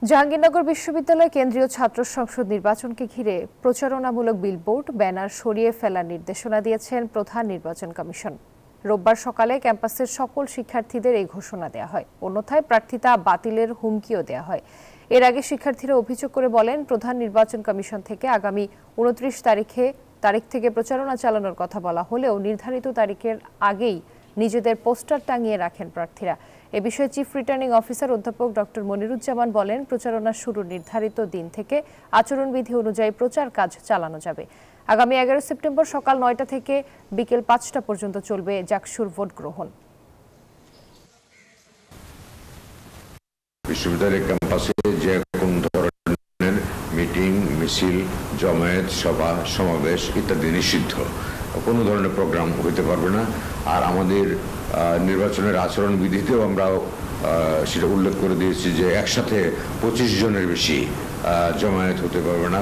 জাহাঙ্গীরনগর বিশ্ববিদ্যালয় কেন্দ্রীয় ছাত্র সংসদ নির্বাচনকে ঘিরে প্রচারণামূলক বিলবোর্ড, ব্যানার সরিয়ে ফেলার নির্দেশনা দিয়েছেন প্রধান নির্বাচন কমিশন। রোববার সকালে ক্যাম্পাসের সকল শিক্ষার্থীদের এই ঘোষণা দেওয়া হয়। অন্যথায় প্রার্থিতা বাতিলের হুমকিও দেওয়া হয়। এর আগে শিক্ষার্থীরা অভিযোগ করে বলেন, প্রধান নির্বাচন কমিশন থেকে আগামী ২৯ তারিখ থেকে প্রচারণা চালানোর কথা বলা হলেও নির্ধারিত তারিখের আগেই নিজেদের পোস্টার টাঙিয়ে রাখেন প্রার্থীরা। এ বিষয়ে চিফ রিটার্নিং অফিসার অধ্যাপক ডক্টর মনিরুজ্জামান বলেন, প্রচারণা শুরুর নির্ধারিত দিন থেকে আচরণবিধি অনুযায়ী প্রচার কাজ চালানো যাবে। আগামী ১১ সেপ্টেম্বর সকাল ৯টা থেকে বিকেল ৫টা পর্যন্ত চলবে জাকসুর ভোট গ্রহণ। বিশ্ববিদ্যালয়ের ক্যাম্পাসে যে কোন ধরনের মিটিং, মিছিল, জমায়েত, সভা, সমাবেশ ইত্যাদি নিষিদ্ধ। কোনো ধরনের প্রোগ্রাম হইতে পারবে না। আর আমাদের নির্বাচনের আচরণবিধিতেও আমরা সেটা উল্লেখ করে দিয়েছি যে একসাথে ২৫ জনের বেশি জমায়েত হতে পারবে না।